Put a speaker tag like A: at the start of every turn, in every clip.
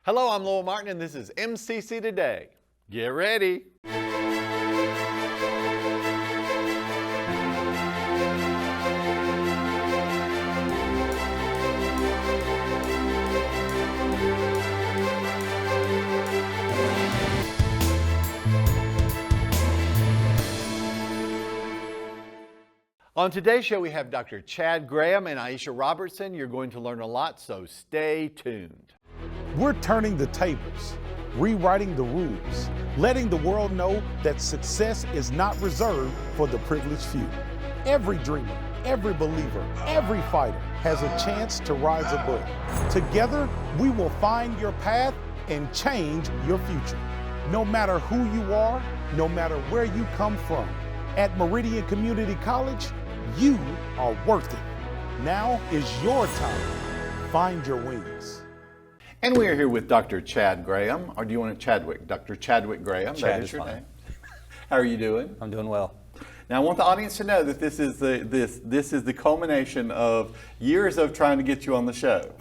A: Hello, I'm Lowell Martin, and this is MCC Today. Get ready. On today's show, we have Dr. Chad Graham and Aisha Robertson. You're going to learn a lot, so stay tuned.
B: We're turning the tables, rewriting the rules, letting the world know that success is not reserved for the privileged few. Every dreamer, every believer, every fighter has a chance to rise above. Together, we will find your path and change your future. No matter who you are, no matter where you come from, at Meridian Community College, you are worth it. Now is your time. Find your wings.
A: And we are here with Dr. Chad Graham, or do you want to Chadwick? Dr. Chadwick Graham,
C: Chad
A: that is
C: is
A: your
C: fine.
A: name. How are you doing?
C: I'm doing well.
A: Now I want the audience to know that this is the culmination of years of trying to get you on the show.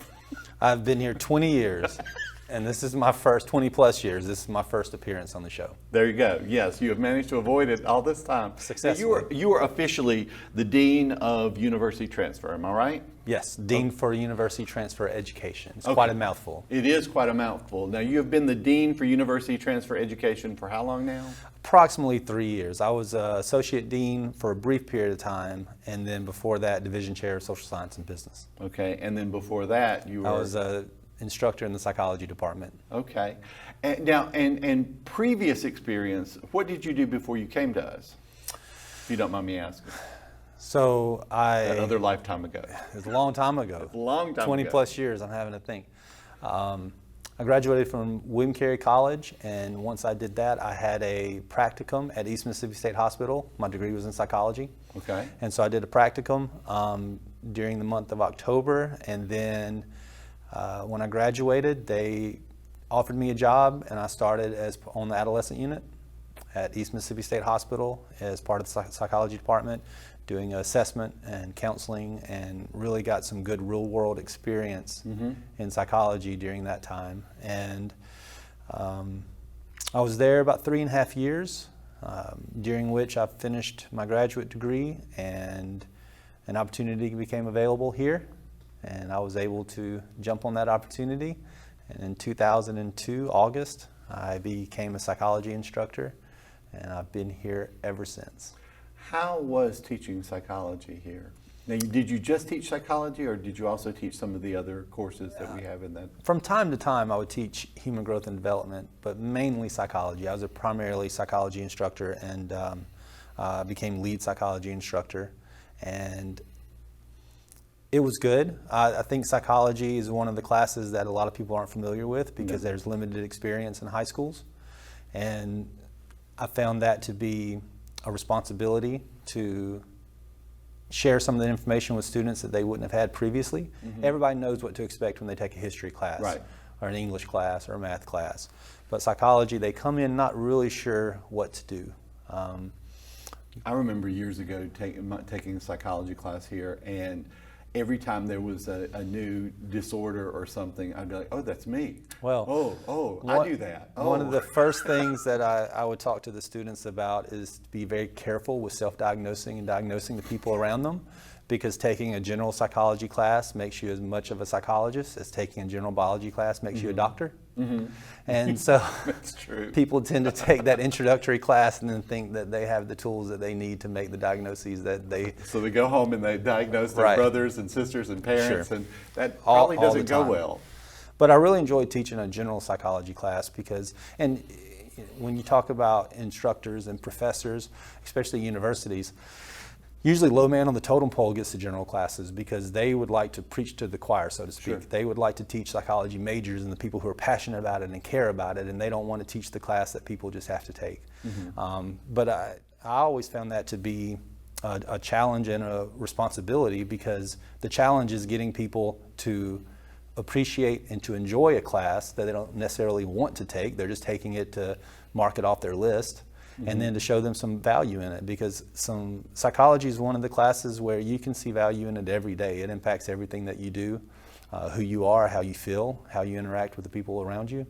C: I've been here 20 years, and this is my first 20 plus years. This is my first appearance on the show.
A: There you go. Yes, you have managed to avoid it all this time.
C: Successfully.
A: Now, you are officially the Dean of University Transfer, am I right?
C: Yes, Dean for University Transfer Education. It's
A: Okay.
C: quite a mouthful.
A: It is quite a mouthful. Now you have been the Dean for University Transfer Education for how long now?
C: Approximately 3 years. I was Associate Dean for a brief period of time, and then before that, Division Chair of Social Science and Business.
A: Okay, and then before that you were...
C: I was an instructor in the psychology department.
A: Okay. And now, and previous experience, what did you do before you came to us? If you don't mind me asking.
C: So
A: Another lifetime ago.
C: It's a long time ago.
A: A long time
C: 20
A: ago.
C: plus years, I'm having to think. I graduated from William Carey College, and once I did that, I had a practicum at East Mississippi State Hospital. My degree was in psychology.
A: Okay.
C: And so I did a practicum during the month of October, and then when I graduated, they offered me a job, and I started on the adolescent unit at East Mississippi State Hospital as part of the psychology department, doing assessment and counseling, and really got some good real world experience in psychology during that time. And I was there about 3.5 years, during which I finished my graduate degree, and an opportunity became available here, and I was able to jump on that opportunity. And in 2002, August, I became a psychology instructor, and I've been here ever since.
A: How was teaching psychology here? Now, did you just teach psychology, or did you also teach some of the other courses that we have in that?
C: From time to time, I would teach human growth and development, but mainly psychology. I was a primarily psychology instructor, and became lead psychology instructor, and it was good. I think psychology is one of the classes that a lot of people aren't familiar with because there's limited experience in high schools, and I found that to be a responsibility to share some of the information with students that they wouldn't have had previously. Everybody knows what to expect when they take a history class,
A: Right.
C: or an English class, or a math class. But psychology, they come in not really sure what to do.
A: I remember years ago taking a psychology class here, and every time there was a new disorder or something, I'd be like, oh, that's me.
C: Well,
A: I do that.
C: One of the first things that I would talk to the students about is to be very careful with self-diagnosing and diagnosing the people around them, because taking a general psychology class makes you as much of a psychologist as taking a general biology class makes you a doctor. And so
A: That's true.
C: people tend to take that introductory class and then think that they have the tools that they need to make the diagnoses that they...
A: So they go home and they diagnose their
C: Right.
A: brothers and sisters and parents,
C: Sure.
A: and that
C: All
A: probably
C: the
A: doesn't go
C: time.
A: well.
C: But I really enjoyed teaching a general psychology class because, and when you talk about instructors and professors, especially universities, usually low man on the totem pole gets the general classes because they would like to preach to the choir, so to speak.
A: Sure.
C: They would like to teach psychology majors and the people who are passionate about it and care about it, and they don't want to teach the class that people just have to take. But I always found that to be a challenge and a responsibility, because the challenge is getting people to appreciate and to enjoy a class that they don't necessarily want to take. They're just taking it to mark it off their list. And then to show them some value in it, because some psychology is one of the classes where you can see value in it every day. It impacts everything that you do. who you are, how you feel, how you interact with the people around you.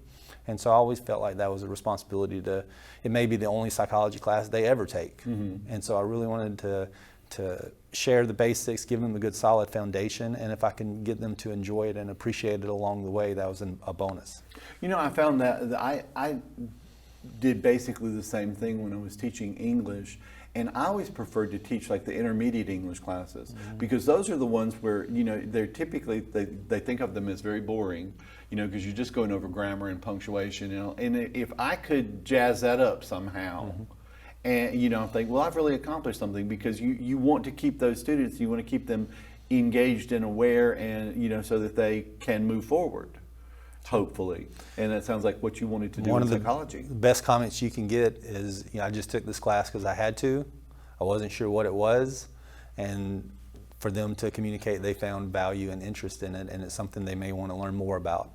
C: And so I always felt like that was a responsibility it may be the only psychology class they ever take. And so I really wanted to share the basics, give them a good solid foundation, and if I can get them to enjoy it and appreciate it along the way, that was a bonus.
A: You know, I found that I did basically the same thing when I was teaching English, and I always preferred to teach like the intermediate English classes, because those are the ones where, you know, they're typically, they think of them as very boring, you know, because you're just going over grammar and punctuation, you know, and if I could jazz that up somehow, and, you know, think, well, I've really accomplished something, because you want to keep those students, you want to keep them engaged and aware, and, you know, so that they can move forward, hopefully. And that sounds like what you wanted to do in psychology.
C: The best comments you can get is, you know, I just took this class because I had to. I wasn't sure what it was. And for them to communicate they found value and interest in it, and it's something they may want to learn more about.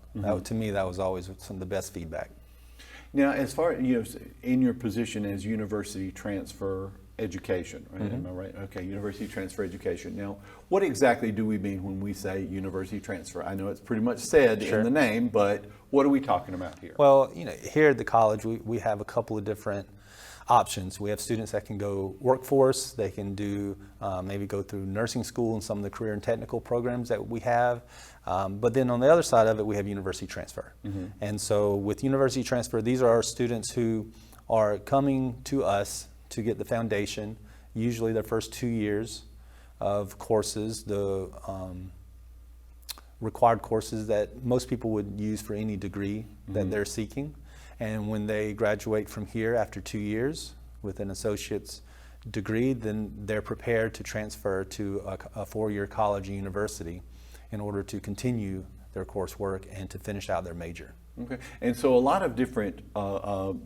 C: To me, that was always some of the best feedback.
A: Now, as far as, you know, in your position as university transfer education, right? Am I right? Okay, university transfer education. Now, what exactly do we mean when we say university transfer? I know it's pretty much said in the name, but what are we talking about here?
C: Well, you know, here at the college, we have a couple of different options. We have students that can go workforce, they can do maybe go through nursing school and some of the career and technical programs that we have. But then on the other side of it, we have university transfer. And so with university transfer, these are our students who are coming to us to get the foundation, usually their first 2 years of courses, the required courses that most people would use for any degree that they're seeking. And when they graduate from here after 2 years with an associate's degree, then they're prepared to transfer to a 4-year college or university in order to continue their coursework and to finish out their major.
A: Okay, and so a lot of different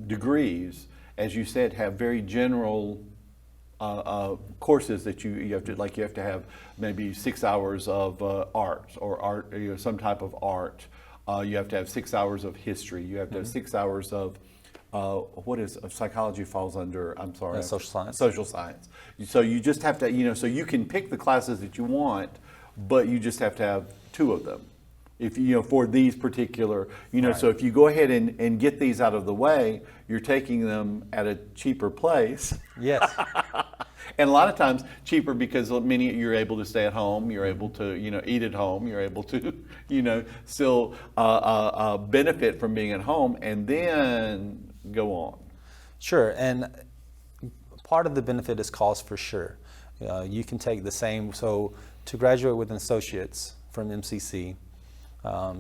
A: degrees, as you said, have very general courses that you have to, like you have to have maybe 6 hours of art, or art, you know, some type of art. You have to have 6 hours of history. You have to have 6 hours of what is psychology falls under? I'm sorry,
C: social science.
A: Social science. So you just have to, you know, so you can pick the classes that you want, but you just have to have 2 of them. If you know, for these particular, you know, so if you go ahead and get these out of the way, you're taking them at a cheaper place.
C: Yes.
A: And a lot of times cheaper because many you're able to stay at home, you're able to, you know, eat at home, you're able to, you know, still benefit from being at home, and then go on.
C: Sure, and part of the benefit is cost for sure. You can take the same, so to graduate with an associate's from MCC,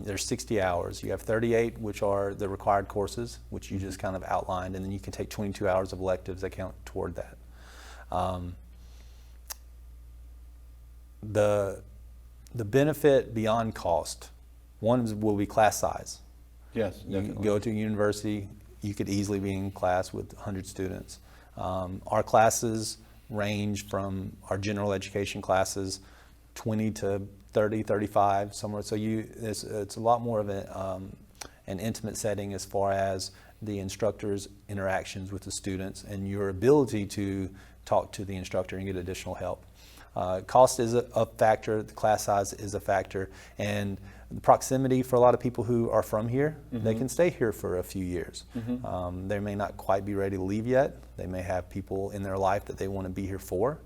C: there's 60 hours. You have 38, which are the required courses, which you just kind of outlined, and then you can take 22 hours of electives that count toward that. The benefit beyond cost, one will be class size.
A: Yes,
C: You go to a university, you could easily be in class with 100 students. Our classes range from our general education classes, 20 to 30, 35, somewhere. So it's a lot more of an intimate setting as far as the instructor's interactions with the students and your ability to talk to the instructor and get additional help. Cost is a factor, the class size is a factor, and the proximity for a lot of people who are from here, they can stay here for a few years. They may not quite be ready to leave yet. They may have people in their life that they want to be here for.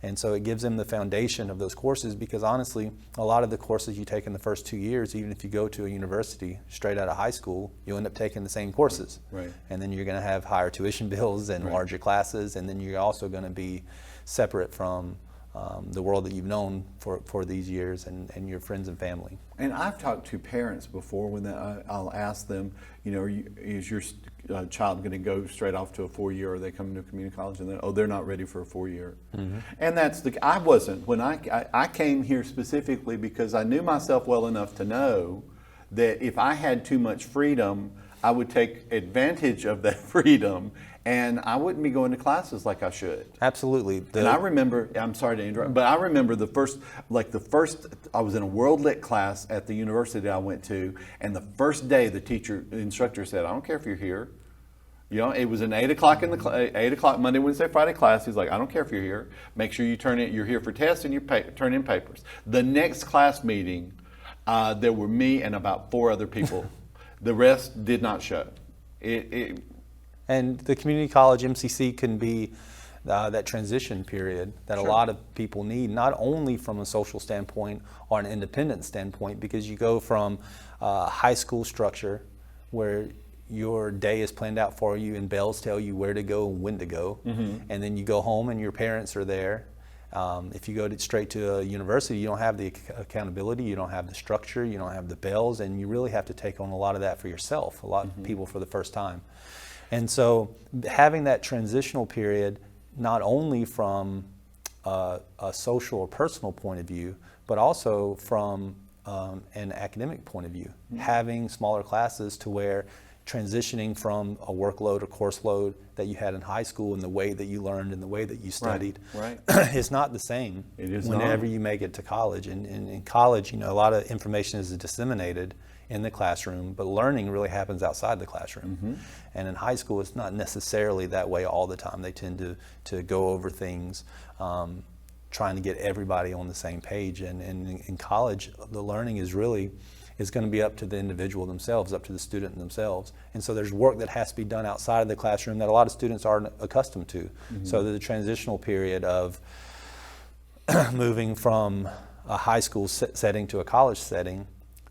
C: And so it gives them the foundation of those courses, because honestly, a lot of the courses you take in the first 2 years, even if you go to a university straight out of high school, you'll end up taking the same courses.
A: Right.
C: And then you're going to have higher tuition bills and larger classes, and then you're also going to be separate from the world that you've known for these years and your friends and family.
A: And I've talked to parents before when I'll ask them, you know, is your child going to go straight off to a 4-year, or are they coming to a community college and they're not ready for a 4-year? And I wasn't. When I came here specifically because I knew myself well enough to know that if I had too much freedom, I would take advantage of that freedom, and I wouldn't be going to classes like I should.
C: Absolutely.
A: And I remember, I'm sorry to interrupt, but I remember the first, I was in a World Lit class at the university I went to, and the first day the instructor said, I don't care if you're here. You know, it was an 8 o'clock Monday, Wednesday, Friday class. He's like, I don't care if you're here. Make sure you're here for tests and you turn in papers. The next class meeting, There were me and about 4 other people. The rest did not show.
C: And the community college MCC can be that transition period that
A: Sure.
C: a lot of people need, not only from a social standpoint or an independent standpoint, because you go from high school structure where your day is planned out for you and bells tell you where to go and when to go, and then you go home and your parents are there. If you go straight to a university, you don't have the accountability, you don't have the structure, you don't have the bells, and you really have to take on a lot of that for yourself, a lot of people for the first time. And so having that transitional period, not only from a social or personal point of view, but also from an academic point of view, having smaller classes to where transitioning from a workload or course load that you had in high school and the way that you learned and the way that you studied
A: Right.
C: is not the same
A: It is
C: whenever
A: not.
C: you make it to college. And in college, a lot of information is disseminated in the classroom, but learning really happens outside the classroom. And in high school, it's not necessarily that way all the time. They tend to go over things, trying to get everybody on the same page. And in college, the learning is going to be up to the individual themselves, up to the student themselves. And so there's work that has to be done outside of the classroom that a lot of students aren't accustomed to. So the transitional period of moving from a high school setting to a college setting,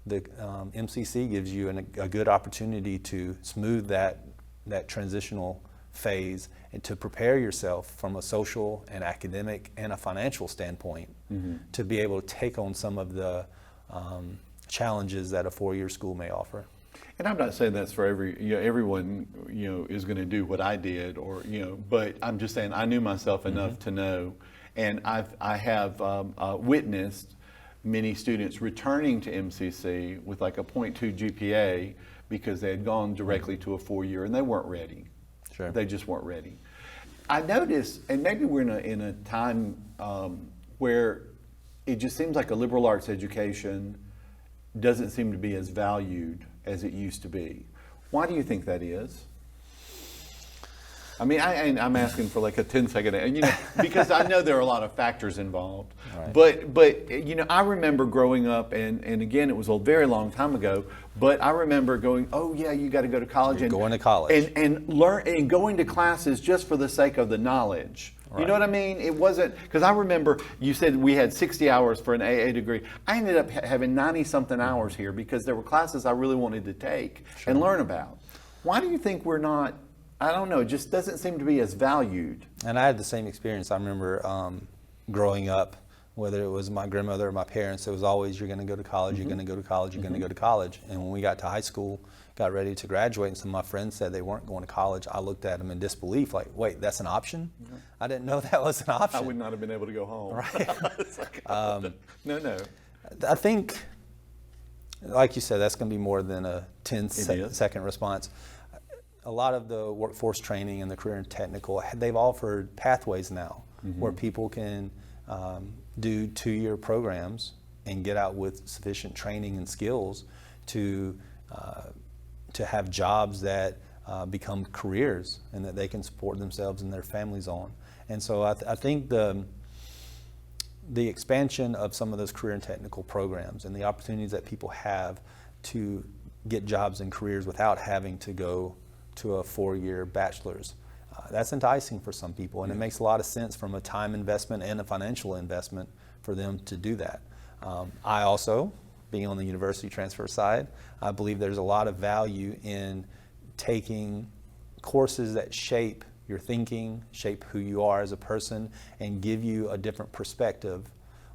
C: the MCC gives you a good opportunity to smooth that transitional phase and to prepare yourself from a social and academic and a financial standpoint to be able to take on some of the challenges that a 4-year school may offer.
A: And I'm not saying that's for everyone, is going to do what I did, or, but I'm just saying I knew myself enough to know, and I have witnessed many students returning to MCC with like a 0.2 GPA because they had gone directly to a 4-year and they weren't ready.
C: Sure.
A: They just weren't ready. I noticed, and maybe we're in a time where it just seems like a liberal arts education doesn't seem to be as valued as it used to be. Why do you think that is? I mean, I'm asking for like a 10-second, and because I know there are a lot of factors involved. Right. But I remember growing up, and again, it was a very long time ago. But I remember going, oh yeah, you got to go to college.
C: You're going to college
A: and learn and going to classes just for the sake of the knowledge. Right. You know what I mean? It wasn't, because I remember you said we had 60 hours for an AA degree. I ended up having 90-something hours here because there were classes I really wanted to take and learn about. Why do you think we're not? I don't know. It just doesn't seem to be as valued.
C: And I had the same experience. I remember growing up, whether it was my grandmother or my parents, it was always, you're going to go to college, you're going to go to college, you're going to go to college. And when we got to high school, got ready to graduate, and some of my friends said they weren't going to college, I looked at them in disbelief, like, wait, that's an option? I didn't know that was an option.
A: I would not have been able to go home.
C: Right.
A: It's like, no.
C: I think, like you said, that's going to be more than a 10-second response. A lot of the workforce training and the career and technical, they've offered pathways now where people can do 2-year programs and get out with sufficient training and skills to have jobs that become careers and that they can support themselves and their families on. And so I think the expansion of some of those career and technical programs and the opportunities that people have to get jobs and careers without having to go to a 4-year bachelor's, that's enticing for some people, and it makes a lot of sense from a time investment and a financial investment for them to do that. I also, being on the university transfer side, I believe there's a lot of value in taking courses that shape your thinking, shape who you are as a person, and give you a different perspective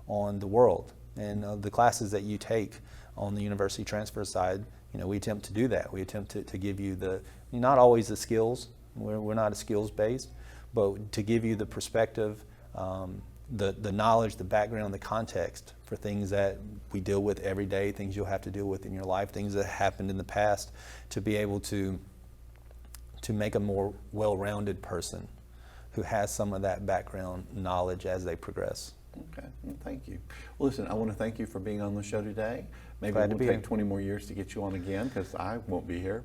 C: on the world. And the classes that you take on the university transfer side, we attempt to do that. We attempt to give you not always the skills, we're not skills based, but to give you the perspective, the knowledge, the background, the context for things that we deal with every day, things you'll have to deal with in your life, things that happened in the past, to be able to make a more well-rounded person who has some of that background knowledge as they progress.
A: Okay, well, thank you. Well, listen, I want to thank you for being on the show today. Maybe
C: Glad
A: it will
C: to be
A: take
C: here.
A: 20 more years to get you on again, because I won't be here.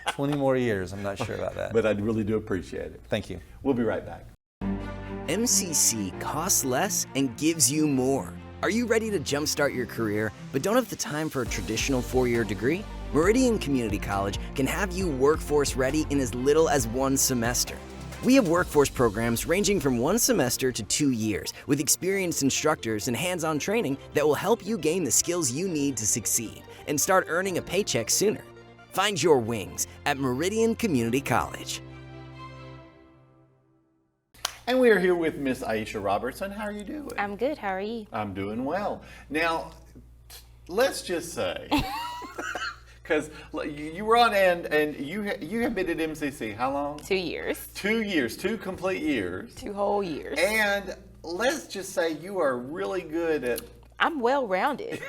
C: 20 more years, I'm not sure about that.
A: But I really do appreciate it.
C: Thank you.
A: We'll be right back.
D: MCC costs less and gives you more. Are you ready to jumpstart your career but don't have the time for a traditional 4-year degree? Meridian Community College can have you workforce ready in as little as 1 semester. We have workforce programs ranging from 1 semester to 2 years with experienced instructors and hands-on training that will help you gain the skills you need to succeed and start earning a paycheck sooner. Find your wings at Meridian Community College.
A: And we are here with Miss Aisha Robertson. How are you doing?
E: I'm good. How are you?
A: I'm doing well. Now, let's just say, because you were on and you have been at MCC how long?
E: 2 years.
A: 2 years, 2 complete years.
E: 2 whole years.
A: And let's just say you are really good at.
E: I'm well-rounded.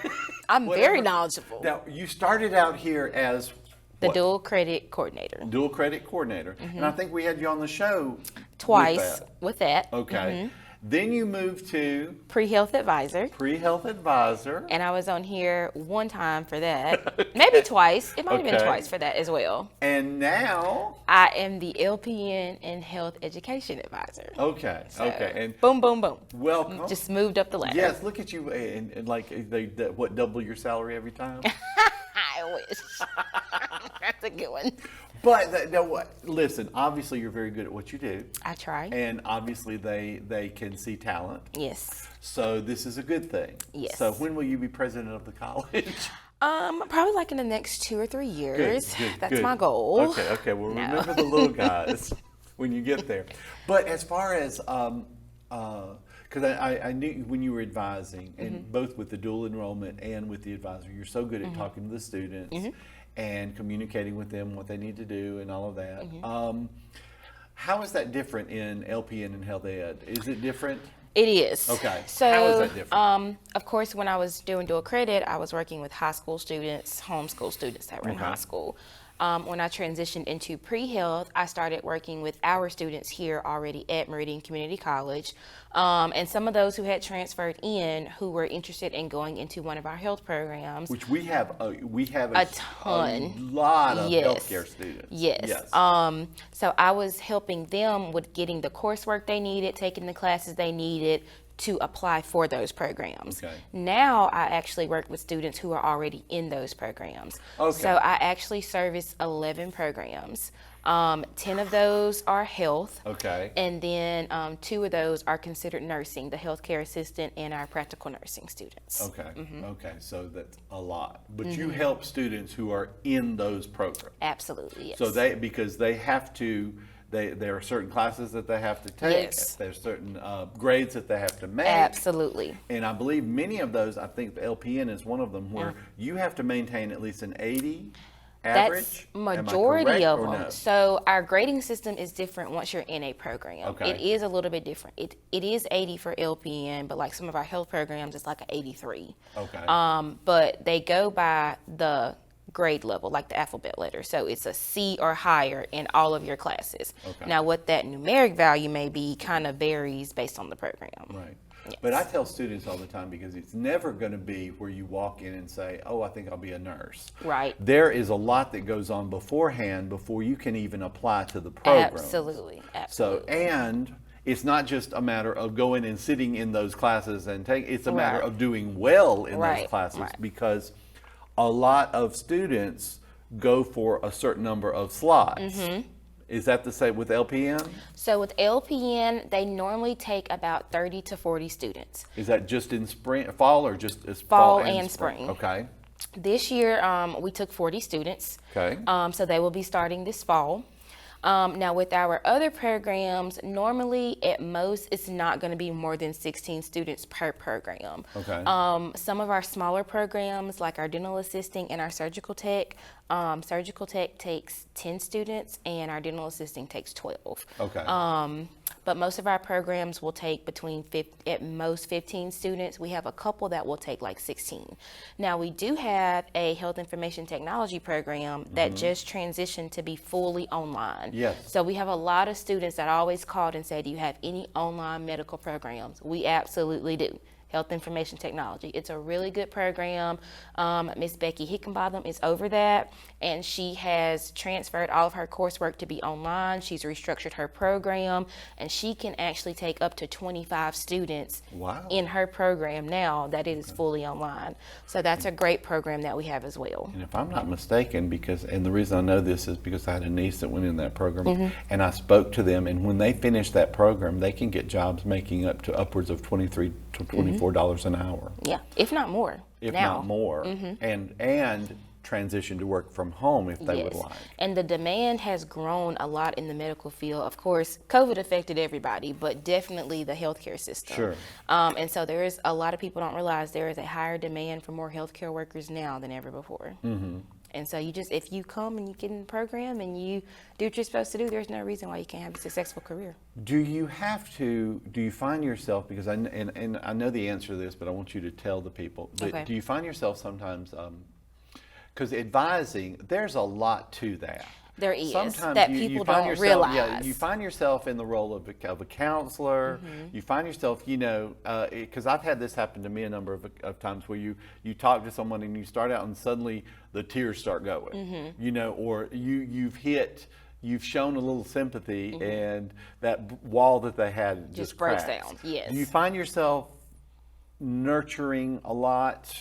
E: I'm
A: whatever.
E: very knowledgeable.
A: Now, you started out here as
E: The
A: what?
E: dual credit coordinator.
A: Dual credit coordinator. And I think we had you on the show
E: Twice
A: with that.
E: with that.
A: Okay. Then you moved to
E: Pre-health advisor.
A: pre-health advisor.
E: And I was on here 1 time for that. Maybe twice. It might have been
A: Okay.
E: twice for that as well.
A: And now,
E: I am the LPN and health education advisor.
A: okay,
E: So,
A: okay. And
E: boom, boom, boom.
A: welcome.
E: Just moved up the ladder.
A: Yes, look at you, and like they what, double your salary every time?
E: I wish. That's a good one.
A: But now what? Listen, obviously you're very good at what you do,
E: I try.
A: and obviously they can see talent.
E: Yes.
A: So this is a good thing.
E: Yes.
A: So when will you be president of the college?
E: Probably like in the next 2 or 3 years. That's
A: good.
E: my goal.
A: Okay. Well,
E: No.
A: remember the little guys when you get there. But as far as because I knew when you were advising, and both with the dual enrollment and with the advisor, you're so good at talking to the students and communicating with them what they need to do and all of that. How is that different in LPN and health ed? Is it different?
E: It is.
A: Okay.
E: So,
A: How is that different?
E: Of course, when I was doing dual credit, I was working with high school students, homeschool students that were in high school. When I transitioned into pre-health, I started working with our students here already at Meridian Community College. And some of those who had transferred in who were interested in going into one of our health programs.
A: Which we have
E: a ton.
A: a lot of
E: Yes.
A: healthcare students.
E: Yes. So I was helping them with getting the coursework they needed, taking the classes they needed to apply for those programs.
A: Okay.
E: Now I actually work with students who are already in those programs.
A: Okay.
E: So I actually service 11 programs. 10 of those are health.
A: Okay.
E: And then 2 of those are considered nursing, the healthcare assistant and our practical nursing students.
A: Okay. Okay. So that's a lot. But you help students who are in those programs.
E: Absolutely, yes.
A: So because they have to, there are certain classes that they have to take.
E: Yes.
A: There's certain grades that they have to make.
E: Absolutely.
A: And I believe many of those, I think the LPN is one of them, where you have to maintain at least an 80 average.
E: That's majority of them.
A: No?
E: So our grading system is different once you're in a program.
A: Okay.
E: It is a little bit different. It is 80 for LPN, but like some of our health programs, it's like an 83.
A: Okay.
E: But they go by the grade level, like the alphabet letter. So it's a C or higher in all of your classes.
A: Okay.
E: Now what that numeric value may be kind of varies based on the program.
A: Right.
E: Yes.
A: But I tell students all the time, because it's never going to be where you walk in and say, oh, I think I'll be a nurse.
E: Right.
A: There is a lot that goes on beforehand before you can even apply to the program.
E: Absolutely.
A: So,
E: Absolutely.
A: and it's not just a matter of going and sitting in those classes and it's a matter
E: Right.
A: of doing well in those
E: Right,
A: classes,
E: right.
A: because a lot of students go for a certain number of slots.
E: Mm-hmm.
A: Is that the same with LPN?
E: So with LPN, they normally take about 30 to 40 students.
A: Is that just in spring, fall, or just as
E: Fall and spring.
A: Okay.
E: This year, we took 40 students.
A: Okay.
E: So they will be starting this fall. Now with our other programs, normally at most it's not going to be more than 16 students per program.
A: Okay.
E: Some of our smaller programs, like our dental assisting and our surgical tech takes 10 students and our dental assisting takes 12.
A: Okay.
E: But most of our programs will take at most 15 students. We have a couple that will take like 16. Now we do have a health information technology program that just transitioned to be fully online.
A: Yes.
E: So we have a lot of students that always called and said, do you have any online medical programs? We absolutely do. Health Information Technology. It's a really good program. Miss Becky Hickenbotham is over that, and she has transferred all of her coursework to be online. She's restructured her program, and she can actually take up to 25 students in her program now that it is fully online. So that's a great program that we have as well.
A: And if I'm not mistaken, and the reason I know this is because I had a niece that went in that program, and I spoke to them, and when they finish that program, they can get jobs making up to upwards of $23 to $24 an hour.
E: Yeah, if not more.
A: If
E: now.
A: not more, and transition to work from home if they would like.
E: And the demand has grown a lot in the medical field. Of course, COVID affected everybody, but definitely the healthcare system.
A: Sure.
E: And so there is a lot of people don't realize there is a higher demand for more healthcare workers now than ever before. And so if you come and you get in the program and you do what you're supposed to do, there's no reason why you can't have a successful career.
A: Do you find yourself, because I know the answer to this, but I want you to tell the people, but do you find yourself sometimes, because advising, there's a lot to that.
E: There is,
A: sometimes
E: that people don't realize.
A: Yeah, you find yourself in the role of a counselor. You find yourself, because I've had this happen to me a number of times where you talk to someone and you start out and suddenly the tears start going, or you've shown a little sympathy and that wall that they had just
E: breaks
A: cracks.
E: down. Yes.
A: Do you find yourself nurturing a lot?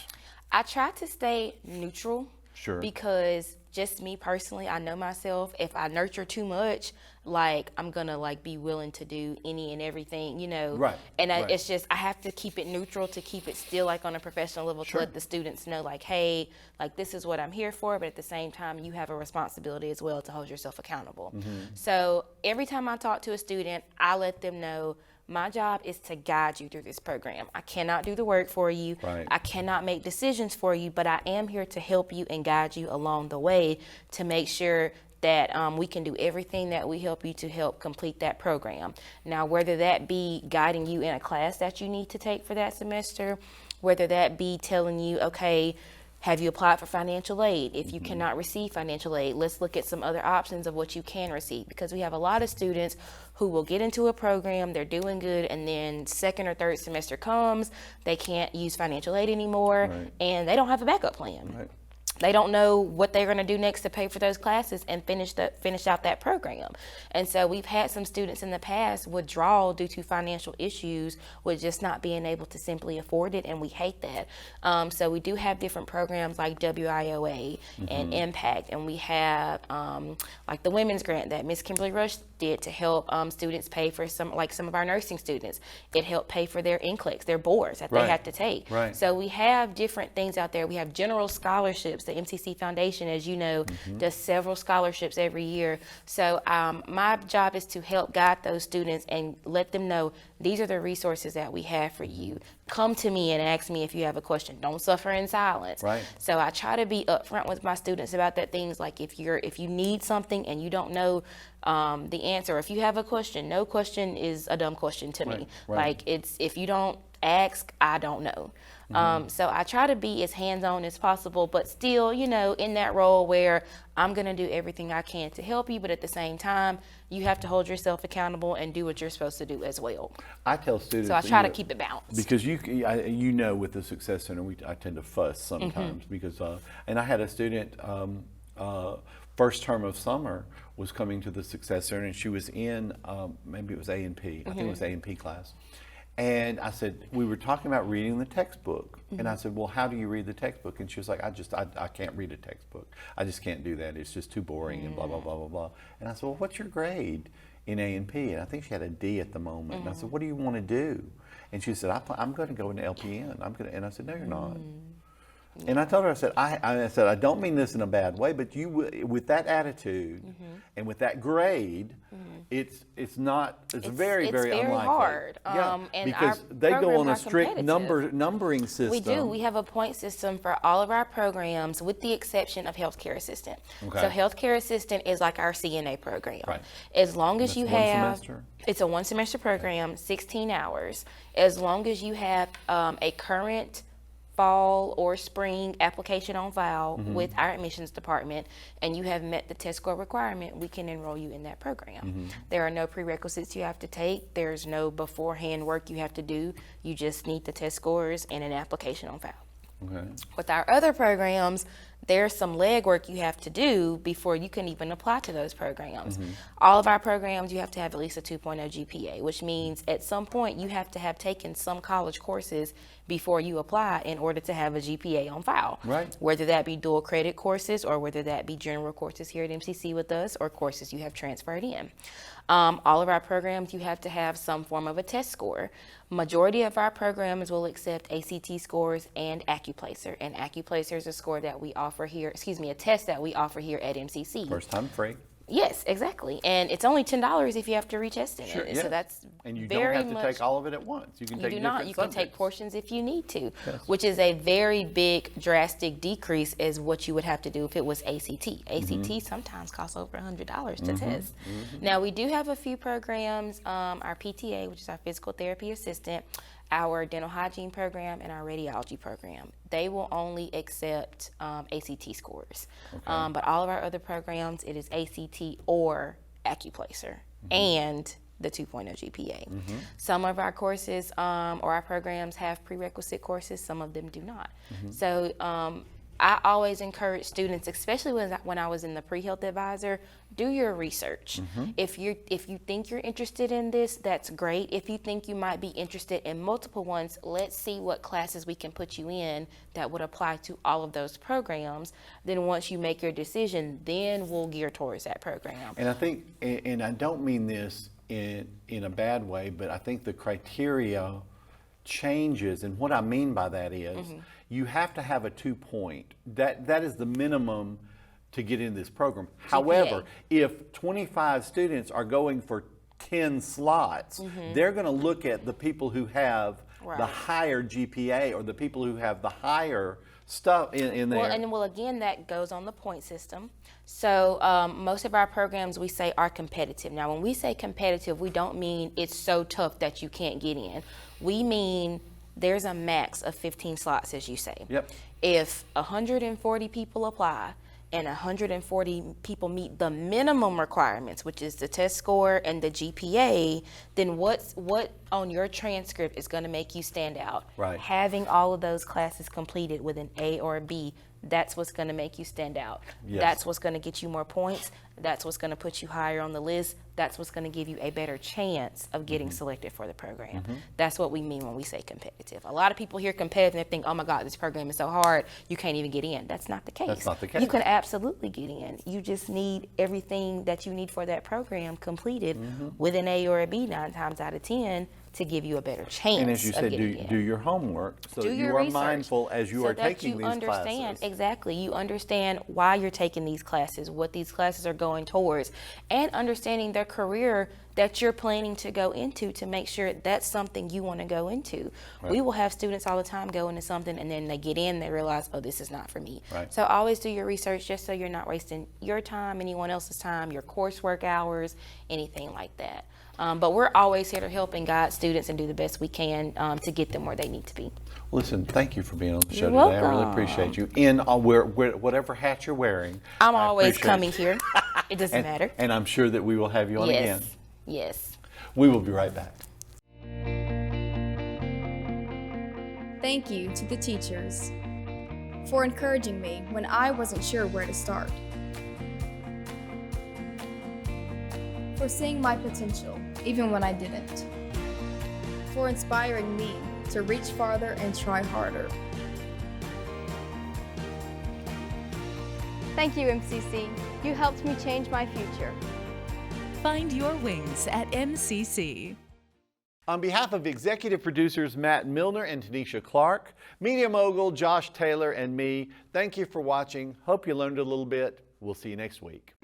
E: I try to stay neutral.
A: Sure.
E: Because just me personally, I know myself. If I nurture too much, I'm gonna be willing to do any and everything,
A: Right.
E: And it's just I have to keep it neutral to keep it still on a professional level to let the students know hey, this is what I'm here for. But at the same time, you have a responsibility as well to hold yourself accountable. So every time I talk to a student, I let them know my job is to guide you through this program. I cannot do the work for you.
A: Right.
E: I cannot make decisions for you, but I am here to help you and guide you along the way to make sure that we can do everything that we help you to help complete that program. Now, whether that be guiding you in a class that you need to take for that semester, whether that be telling you, okay, have you applied for financial aid? If you cannot receive financial aid, let's look at some other options of what you can receive, because we have a lot of students who will get into a program, they're doing good, and then second or third semester comes, they can't use financial aid anymore, and they don't have a backup plan.
A: Right.
E: They don't know what they're going to do next to pay for those classes and finish out that program. And so we've had some students in the past withdraw due to financial issues with just not being able to simply afford it, and we hate that. So we do have different programs like WIOA and Impact, and we have the Women's Grant that Miss Kimberly Rush did to help students pay for some of our nursing students. It helped pay for their NCLEX, their boards that they had to take.
A: Right.
E: So we have different things out there. We have general scholarships. The MCC Foundation, as you know, does several scholarships every year. So my job is to help guide those students and let them know these are the resources that we have for you. Come to me and ask me if you have a question. Don't suffer in silence.
A: Right.
E: So I try to be upfront with my students about that. Things like if you need something and you don't know the answer, or if you have a question, no question is a dumb question to me.
A: Right.
E: If you don't ask, I don't know. So I try to be as hands-on as possible, but still, in that role where I'm going to do everything I can to help you, but at the same time, you have to hold yourself accountable and do what you're supposed to do as well.
A: I tell students.
E: So I try to keep it balanced.
A: Because with the Success Center, I tend to fuss sometimes because, and I had a student, first term of summer was coming to the Success Center, and she was in, maybe it was A&P, I think it was A&P class. And I said, we were talking about reading the textbook. And I said, well, how do you read the textbook? And she was like, I can't read a textbook. I just can't do that. It's just too boring and blah, blah, blah, blah, blah. And I said, well, what's your grade in A&P? And I think she had a D at the moment. And I said, what do you want to do? And she said, I'm going to go into LPN. And I said, no, you're not. And I told her, I said, I don't mean this in a bad way, but with that attitude and with that grade, it's very
E: unlikely. Hard.
A: And because they go on a strict numbering system.
E: We do. We have a point system for all of our programs, with the exception of healthcare assistant. Okay. So healthcare assistant is like our CNA program.
A: Right.
E: As long as you have,
A: semester?
E: It's a 1 semester program, 16 hours. As long as you have a current fall or spring application on file with our admissions department and you have met the test score requirement, we can enroll you in that program. There are no prerequisites you have to take. There's no beforehand work you have to do. You just need the test scores and an application on file.
A: Okay.
E: With our other programs, there's some legwork you have to do before you can even apply to those programs. All of our programs, you have to have at least a 2.0 GPA, which means at some point you have to have taken some college courses before you apply in order to have a GPA on file.
A: Right.
E: Whether that be dual credit courses or whether that be general courses here at MCC with us or courses you have transferred in. All of our programs, you have to have some form of a test score. Majority of our programs will accept ACT scores and AccuPlacer. And AccuPlacer is a score that we offer here, a test that we offer here at MCC.
A: First time free.
E: Yes, exactly. And it's only $10 if you have to retest it.
A: Sure,
E: And
A: yes.
E: so that's
A: And you
E: very
A: don't have to
E: much,
A: take all of it at once. You can
E: you
A: take
E: do not.
A: different
E: You can take
A: subjects.
E: portions if you need to,
A: Yes.
E: which is a very big, drastic decrease as what you would have to do if it was ACT. ACT sometimes costs over $100 to test. Now, we do have a few programs, our PTA, which is our physical therapy assistant, our dental hygiene program, and our radiology program. They will only accept ACT scores. But all of our other programs, it is ACT or AccuPlacer and the 2.0 GPA. Some of our courses or our programs have prerequisite courses, some of them do not. So I always encourage students, especially when I was in the pre-health advisor, do your research. If you think you're interested in this, that's great. If you think you might be interested in multiple ones, let's see what classes we can put you in that would apply to all of those programs. Then once you make your decision, then we'll gear towards that program.
A: And I think, and I don't mean this in a bad way, but I think the criteria changes, and what I mean by that is you have to have a 2-point. That is the minimum to get in this program. However, if 25 students are going for 10 slots, they're going to look at the people who have the higher GPA or the people who have the higher stuff in there.
E: Well, again, that goes on the point system. So most of our programs we say are competitive. Now, when we say competitive, we don't mean it's so tough that you can't get in. We mean there's a max of 15 slots, as you say.
A: Yep.
E: If 140 people apply and 140 people meet the minimum requirements, which is the test score and the GPA, then what on your transcript is going to make you stand out?
A: Right.
E: Having all of those classes completed with an A or a B, that's what's going to make you stand out.
A: Yes.
E: That's what's going to get you more points. That's what's going to put you higher on the list. That's what's going to give you a better chance of getting selected for the program. That's what we mean when we say competitive. A lot of people hear competitive and they think, oh my God, this program is so hard, you can't even get in. That's not the case.
A: That's not the case.
E: You can absolutely get in. You just need everything that you need for that program completed with an A or a B 9 times out of 10 to give you a better chance.
A: And as you
E: of
A: said,
E: getting in.
A: do your homework so
E: Do
A: that
E: your
A: you are
E: research
A: mindful as you
E: so
A: are
E: that
A: taking
E: you
A: these
E: understand,
A: classes.
E: Exactly. You understand why you're taking these classes, what these classes are going towards, and understanding their career that you're planning to go into to make sure that's something you want to go into.
A: Right.
E: We will have students all the time go into something and then they get in, they realize, oh, this is not for me.
A: Right.
E: So always do your research just so you're not wasting your time, anyone else's time, your coursework hours, anything like that. But we're always here to help and guide students and do the best we can to get them where they need to be.
A: Listen, thank you for being on the show
E: You're
A: today. I really
E: welcome.
A: appreciate you. In whatever hat you're wearing,
E: I'm
A: I
E: always
A: appreciate
E: coming
A: it.
E: here. It doesn't matter.
A: And I'm sure that we will have you on again.
E: Yes.
A: We will be right back.
F: Thank you to the teachers for encouraging me when I wasn't sure where to start, for seeing my potential even when I didn't, for inspiring me to reach farther and try harder.
G: Thank you, MCC. You helped me change my future.
H: Find your wings at MCC.
A: On behalf of executive producers Matt Milner and Tanisha Clark, media mogul Josh Taylor, and me, thank you for watching. Hope you learned a little bit. We'll see you next week.